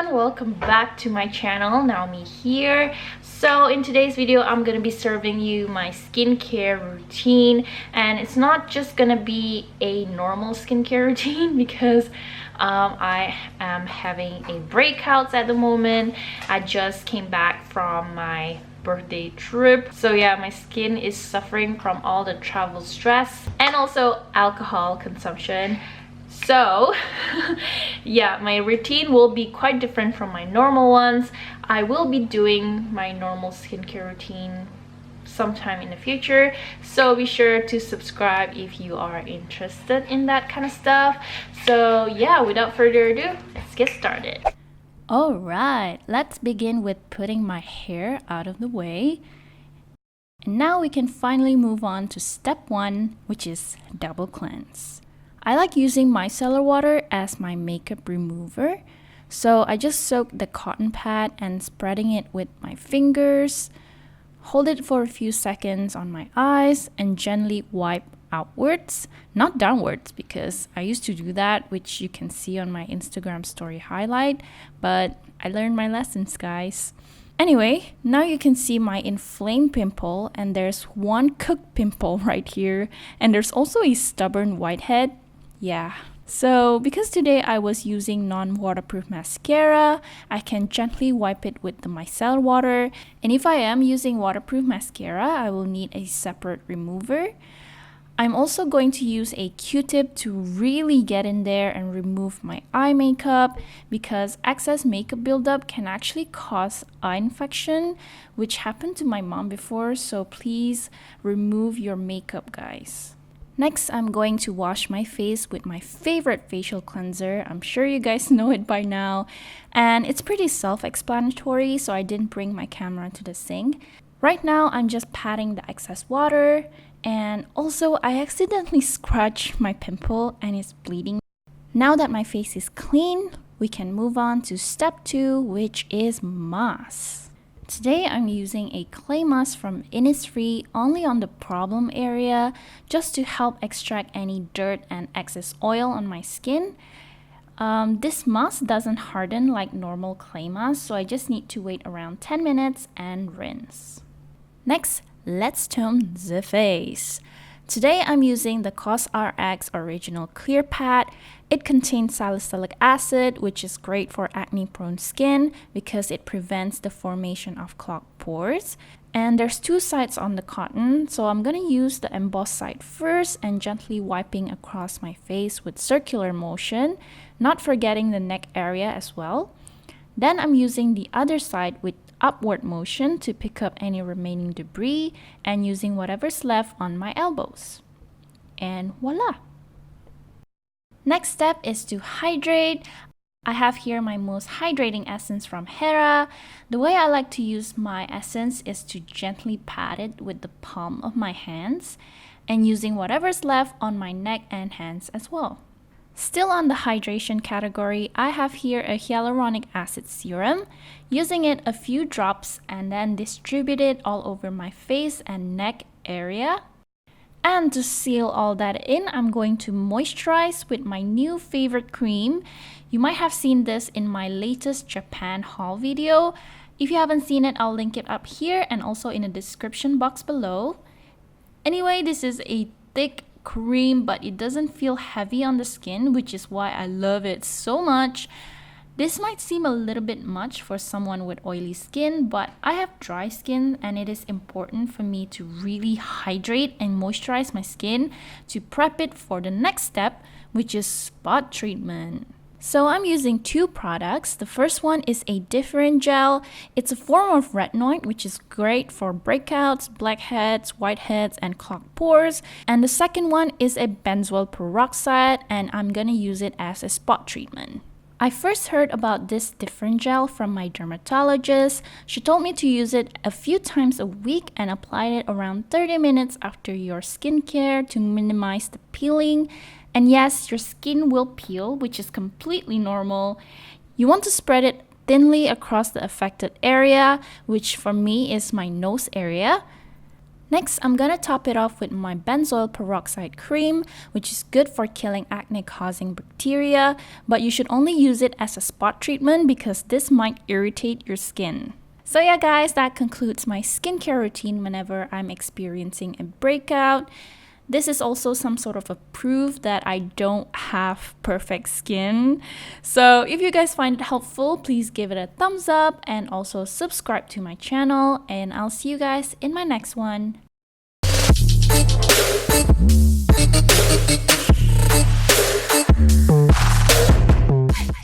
everyone, welcome back to my channel. Naomi here. So in today's video I'm gonna be serving you my skincare routine, and it's not just gonna be a normal skincare routine because I am having a breakouts at the moment. I just came back from my birthday trip, so yeah, my skin is suffering from all the travel stress and also alcohol consumption. So yeah, my routine will be quite different from my normal ones. I will be doing my normal skincare routine sometime in the future, so be sure to subscribe if you are interested in that kind of stuff. So yeah, without further ado, let's get started. Alright, let's begin with putting my hair out of the way. And now we can finally move on to step 1, which is double cleanse. I like using micellar water as my makeup remover. So I just soak the cotton pad and spreading it with my fingers, hold it for a few seconds on my eyes and gently wipe outwards, not downwards, because I used to do that, which you can see on my Instagram story highlight, but I learned my lessons, guys. Anyway, now you can see my inflamed pimple, and there's one cooked pimple right here, and there's also a stubborn whitehead. Yeah. So because today I was using non-waterproof mascara, I can gently wipe it with the micellar water. And if I am using waterproof mascara, I will need a separate remover. I'm also going to use a Q-tip to really get in there and remove my eye makeup, because excess makeup buildup can actually cause eye infection, which happened to my mom before, so please remove your makeup, guys. Next, I'm going to wash my face with my favorite facial cleanser. I'm sure you guys know it by now, and it's pretty self-explanatory, so I didn't bring my camera to the sink. Right now, I'm just patting the excess water, and also I accidentally scratched my pimple and it's bleeding. Now that my face is clean, we can move on to step 2, which is mask. Today I'm using a clay mask from Innisfree only on the problem area, just to help extract any dirt and excess oil on my skin. This mask doesn't harden like normal clay mask, so I just need to wait around 10 minutes and rinse. Next, let's tone the face. Today I'm using the Cosrx Original Clear Pad. It contains salicylic acid, which is great for acne-prone skin because it prevents the formation of clogged pores. And there's 2 sides on the cotton, so I'm going to use the embossed side first and gently wiping across my face with circular motion, not forgetting the neck area as well. Then I'm using the other side with upward motion to pick up any remaining debris and using whatever's left on my elbows. And voila! Next step is to hydrate. I have here my most hydrating essence from Hera. The way I like to use my essence is to gently pat it with the palm of my hands and using whatever's left on my neck and hands as well. Still on the hydration category, I have here a hyaluronic acid serum, using it a few drops and then distribute it all over my face and neck area. And to seal all that in, I'm going to moisturize with my new favorite cream. You might have seen this in my latest Japan haul video. If you haven't seen it, I'll link it up here and also in the description box below. Anyway, this is a thick cream, but it doesn't feel heavy on the skin, which is why I love it so much. This might seem a little bit much for someone with oily skin, but I have dry skin and it is important for me to really hydrate and moisturize my skin to prep it for the next step, which is spot treatment. So I'm using 2 products. The first one is a Differin Gel. It's a form of retinoid, which is great for breakouts, blackheads, whiteheads, and clogged pores. And the second one is a benzoyl peroxide, and I'm gonna use it as a spot treatment. I first heard about this Differin Gel from my dermatologist. She told me to use it a few times a week and apply it around 30 minutes after your skincare to minimize the peeling. And yes, your skin will peel, which is completely normal. You want to spread it thinly across the affected area, which for me is my nose area. Next, I'm gonna top it off with my benzoyl peroxide cream, which is good for killing acne-causing bacteria, but you should only use it as a spot treatment because this might irritate your skin. So yeah guys, that concludes my skincare routine whenever I'm experiencing a breakout. This is also some sort of a proof that I don't have perfect skin. So if you guys find it helpful, please give it a thumbs up and also subscribe to my channel, and I'll see you guys in my next one.